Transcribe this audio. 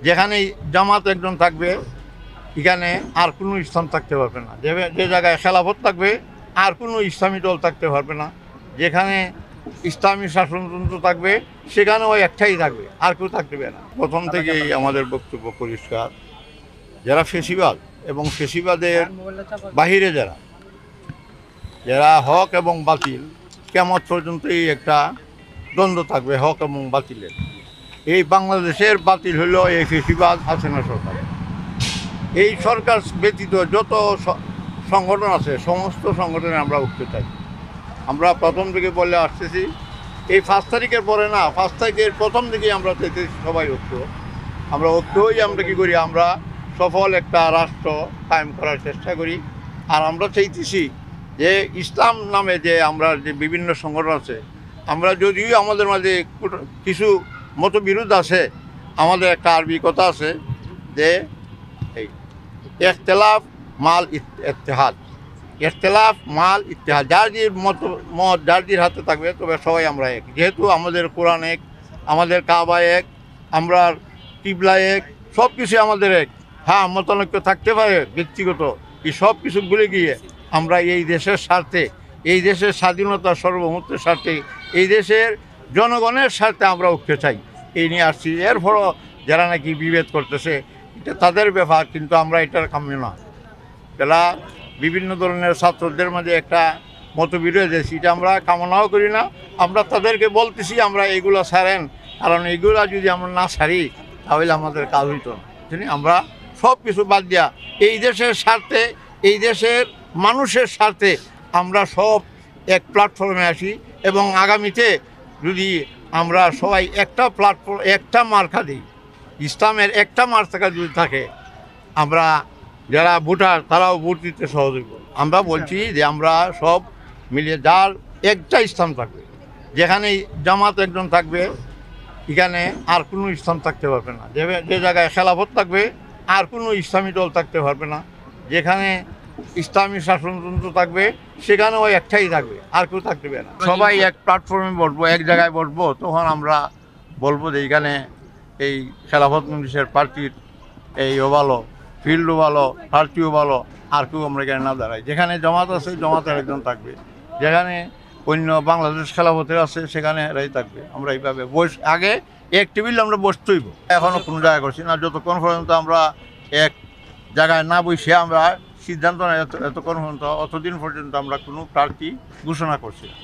যেখানে জামাত একজন থাকবে এখানে আর কোনো ইসলাম থাকতে পারবে না। যে জায়গায় খেলাফত থাকবে আর কোনো ইসলামী দল থাকতে পারবে না। যেখানে ইসলামী শাসনতন্ত্র থাকবে সেখানেও একটাই থাকবে, আর কেউ থাকতে পারে না। প্রথম থেকেই আমাদের বক্তব্য পরিষ্কার, যারা ফেসিবাদ এবং ফেসিবাদের বাহিরে যারা হক এবং বাতিল, কিয়ামত পর্যন্তই একটা দ্বন্দ্ব থাকবে হক এবং বাতিলের। এই বাংলাদেশের বাতিল হলো এই ফেসিবাদ হাসিনা সরকার। এই সরকার ব্যতীত যত সংগঠন আছে সমস্ত সংগঠনে আমরা উঠতে চাই। আমরা প্রথম থেকে বলে আসতেছি, এই 5 তারিখের পরে না, 5 তারিখের প্রথম থেকেই আমরা চাইতেছি সবাই আমরা ঐক্য হয়ে আমরা কী করি, আমরা সফল একটা রাষ্ট্র কায়েম করার চেষ্টা করি। আর আমরা চাইতেছি যে ইসলাম নামে যে আমরা যে বিভিন্ন সংগঠন আছে, আমরা যদিও আমাদের মাঝে কিছু মতবিরোধ আছে, আমাদের একটা আরবি কথা আছে যে এই ইখতিলাফ মাল ইত্তেহাদ, ইখতিলাফ মাল ইত্তেহাদ, যার যে মত যার যে হাতে থাকবে, তবে সবাই আমরা এক। যেহেতু আমাদের কোরআন এক, আমাদের কাবা এক, আমরা কিবলা এক, সব কিছু আমাদের এক। হ্যাঁ, মতানৈক্য থাকতে পারে ব্যক্তিগত, এই সব কিছু ভুলে গিয়ে আমরা এই দেশের স্বার্থে, এই দেশের স্বাধীনতা সার্বভৌমত্বের স্বার্থে, এই দেশের জনগণের স্বার্থে আমরা উঠতে চাই, এই নিয়ে আসছি। এরপরও যারা নাকি বিভেদ করতেছে এটা তাদের ব্যাপার, কিন্তু আমরা এটার কাম্য না। যারা বিভিন্ন ধরনের ছাত্রদের মাঝে একটা মতবিরোধ আছে, এটা আমরা কামনাও করি না। আমরা তাদেরকে বলতেছি আমরা এইগুলো ছাড়েন, কারণ এইগুলো যদি আমরা না ছাড়ি তাহলে আমাদের কাজ হইত না। আমরা সব কিছু বাদ দিয়া এই দেশের স্বার্থে, এই দেশের মানুষের স্বার্থে আমরা সব এক প্ল্যাটফর্মে আসি। এবং আগামীতে যদি আমরা সবাই একটা প্ল্যাটফর্ম, একটা মার্কা দিই, ইসলামের একটা মার্কা যদি থাকে, আমরা যারা ভোটার তারাও ভোট দিতে সহযোগী। আমরা বলছি যে আমরা সব মিলিয়ে যার একটা ইসলাম থাকবে, যেখানে জামাত একজন থাকবে এখানে আর কোনো ইসলাম থাকতে পারবে না। যে জায়গায় খেলাফত থাকবে আর কোনো ইসলামী দল থাকতে পারবে না। যেখানে ইসলামী শাসনতন্ত্র থাকবে সেখানেও একটাই থাকবে, আর কেউ থাকতে পারে না। সবাই এক প্ল্যাটফর্মে বসবো, এক জায়গায় বসবো, তখন আমরা বলবো যে এইখানে এই খেলাফত মজলিসের পার্টির এইও ভালো, ফিল্ডও ভালো, প্রার্থীও ভালো, আর কেউ আমরা এখানে না দাঁড়াই। যেখানে জামাত আছে জামাতের একজন থাকবে, যেখানে অন্য বাংলাদেশ খেলাফতের আছে সেখানে এরাই থাকবে। আমরা এইভাবে আগে এক টেবিল আমরা বসতেইব, এখনও কোনো জায়গায় করছি না। যতক্ষণ পর্যন্ত আমরা এক জায়গায় না বসে আমরা সিদ্ধান্ত নেই, এতক্ষণ পর্যন্ত অতদিন পর্যন্ত আমরা কোনো প্রার্থী ঘোষণা করছি না।